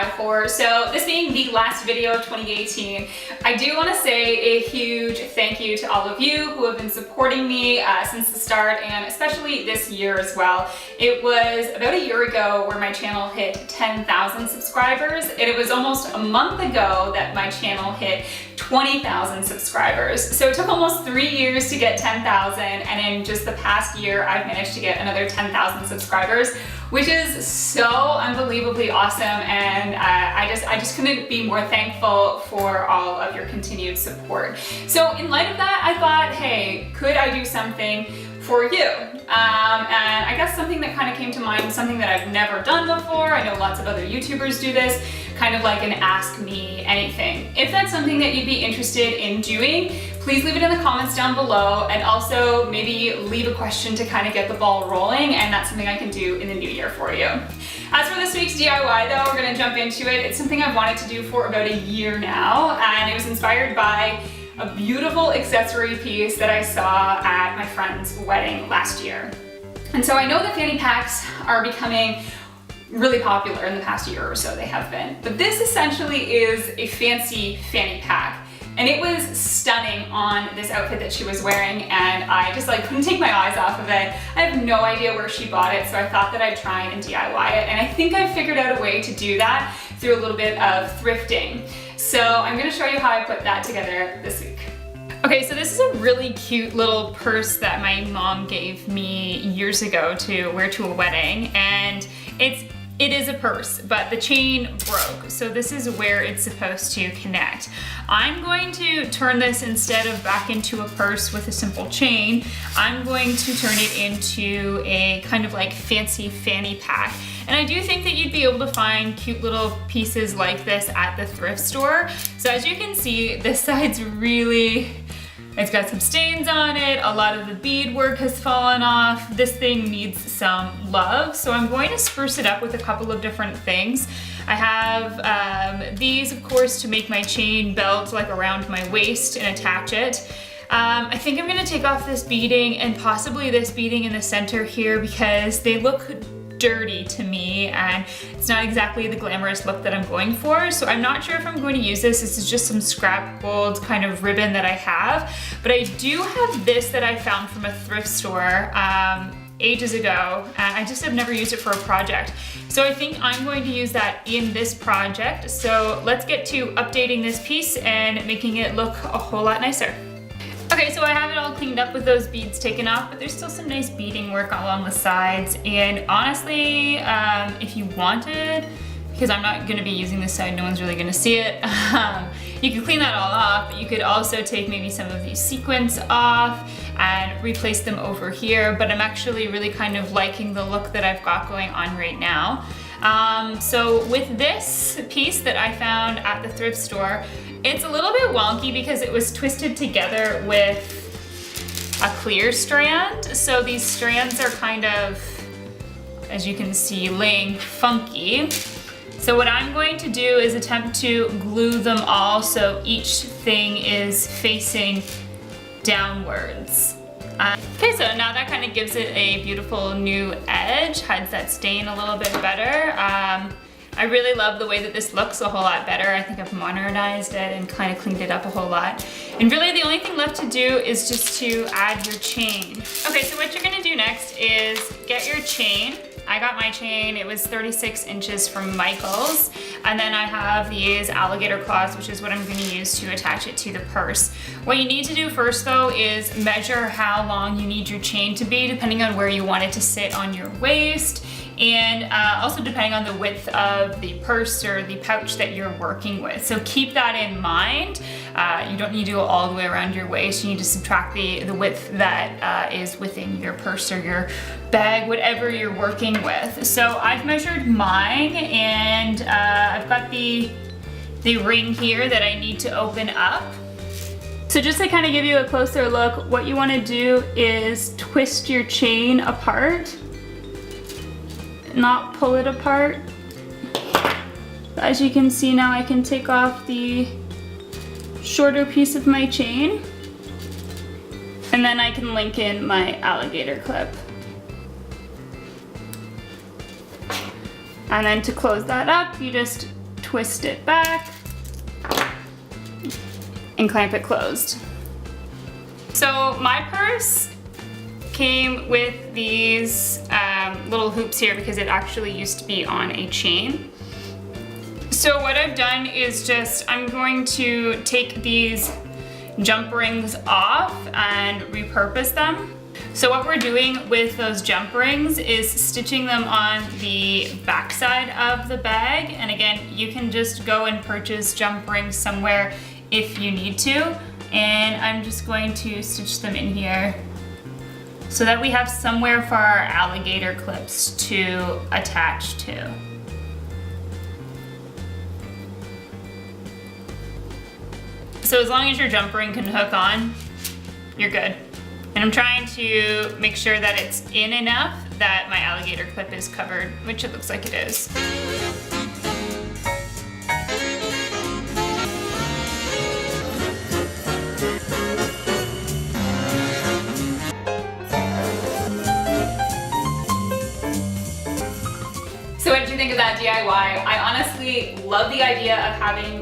toDIYfor. So this being the last video of 2018, I do want to say a huge thank you to all of you who have been supporting me since the start, and especially this year as well. It was about a year ago where my channel hit 10,000 subscribers, and it was almost a month ago that my channel hit 20,000 subscribers. So it took almost 3 years to get 10,000, and in just the past year, I've managed to get another 10,000 subscribers, which is so unbelievably awesome, and I just couldn't be more thankful for all of your continued support. So in light of that, I thought, hey, could I do something for you? And I guess something that kind of came to mind, something that I've never done before. I know lots of other YouTubers do this, kind of like an ask me anything. If that's something that you'd be interested in doing, please leave it in the comments down below, and also maybe leave a question to kind of get the ball rolling, and that's something I can do in the new year for you. As for this week's DIY though, we're gonna jump into it. It's something I've wanted to do for about a year now, and it was inspired by a beautiful accessory piece that I saw at my friend's wedding last year. And so I know that fanny packs are becoming really popular in the past year or so, they have been. But this essentially is a fancy fanny pack. And it was stunning on this outfit that she was wearing, and I just couldn't take my eyes off of it. I have no idea where she bought it, so I thought that I'd try and DIY it. And I think I figured out a way to do that through a little bit of thrifting. So I'm gonna show you how I put that together this week. Okay, so this is a really cute little purse that my mom gave me years ago to wear to a wedding, and it is a purse, but the chain broke. So this is where it's supposed to connect. I'm going to turn this, instead of back into a purse with a simple chain, I'm going to turn it into a kind of like fancy fanny pack. And I do think that you'd be able to find cute little pieces like this at the thrift store. So as you can see, this side's it's got some stains on it, a lot of the beadwork has fallen off. This thing needs some love, so I'm going to spruce it up with a couple of different things. I have these, of course, to make my chain belt around my waist and attach it. I think I'm gonna take off this beading and possibly this beading in the center here, because they look dirty to me and it's not exactly the glamorous look that I'm going for. So I'm not sure if I'm going to use this. This is just some scrap gold kind of ribbon that I have, but I do have this that I found from a thrift store ages ago, and I just have never used it for a project. So I think I'm going to use that in this project. So let's get to updating this piece and making it look a whole lot nicer. Okay, so I have it all cleaned up with those beads taken off, but there's still some nice beading work along the sides. And honestly, if you wanted, because I'm not gonna be using this side, no one's really gonna see it, you could clean that all off, but you could also take maybe some of these sequins off and replace them over here. But I'm actually really kind of liking the look that I've got going on right now. So with this piece that I found at the thrift store, it's a little bit wonky because it was twisted together with a clear strand. So these strands are kind of, as you can see, laying funky. So what I'm going to do is attempt to glue them all so each thing is facing downwards. Okay, so now that kind of gives it a beautiful new edge, hides that stain a little bit better. I really love the way that this looks a whole lot better. I think I've modernized it and kind of cleaned it up a whole lot. And really the only thing left to do is just to add your chain. Okay, so what you're gonna do next is get your chain. I got my chain, it was 36 inches from Michael's. And then I have these alligator claws, which is what I'm gonna use to attach it to the purse. What you need to do first though is measure how long you need your chain to be, depending on where you want it to sit on your waist, and also depending on the width of the purse or the pouch that you're working with. So keep that in mind. You don't need to go all the way around your waist. You need to subtract the width that is within your purse or your bag, whatever you're working with. So I've measured mine, and I've got the ring here that I need to open up. So just to kind of give you a closer look, what you want to do is twist your chain apart, not pull it apart. As you can see now, I can take off the shorter piece of my chain, and then I can link in my alligator clip. And then to close that up, you just twist it back and clamp it closed. So my purse came with these little hoops here because it actually used to be on a chain. So what I've done is just, I'm going to take these jump rings off and repurpose them. So what we're doing with those jump rings is stitching them on the back side of the bag. And again, you can just go and purchase jump rings somewhere if you need to. And I'm just going to stitch them in here so that we have somewhere for our alligator clips to attach to. So as long as your jump ring can hook on, you're good. And I'm trying to make sure that it's in enough that my alligator clip is covered, which it looks like it is. So what did you think of that DIY? I honestly love the idea of having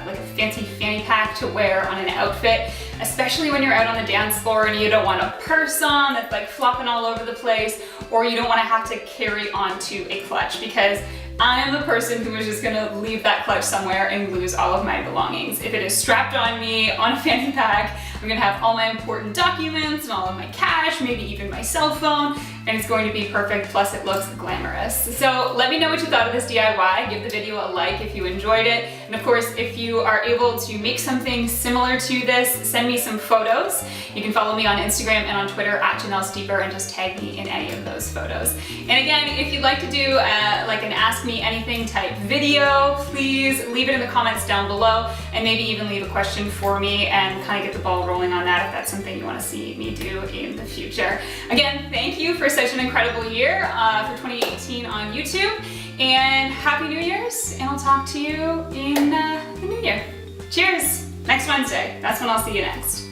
like a fancy fanny pack to wear on an outfit, especially when you're out on the dance floor and you don't want a purse on that's like flopping all over the place, or you don't want to have to carry onto a clutch, because I am the person who is just gonna leave that clutch somewhere and lose all of my belongings. If it is strapped on me on a fanny pack, I'm gonna have all my important documents and all of my cash, maybe even my cell phone, and it's going to be perfect, plus it looks glamorous. So let me know what you thought of this DIY. Give the video a like if you enjoyed it. And of course, if you are able to make something similar to this, send me some photos. You can follow me on Instagram and on Twitter at @JanelleSteeper and just tag me in any of those photos. And again, if you'd like to do like an Ask Me Anything type video, please leave it in the comments down below, and maybe even leave a question for me and kind of get the ball rolling on that if that's something you want to see me do in the future. Again, thank you for such an incredible year for 2018 on YouTube, and Happy New Year's, and I'll talk to you in the new year. Cheers! Next Wednesday, that's when I'll see you next.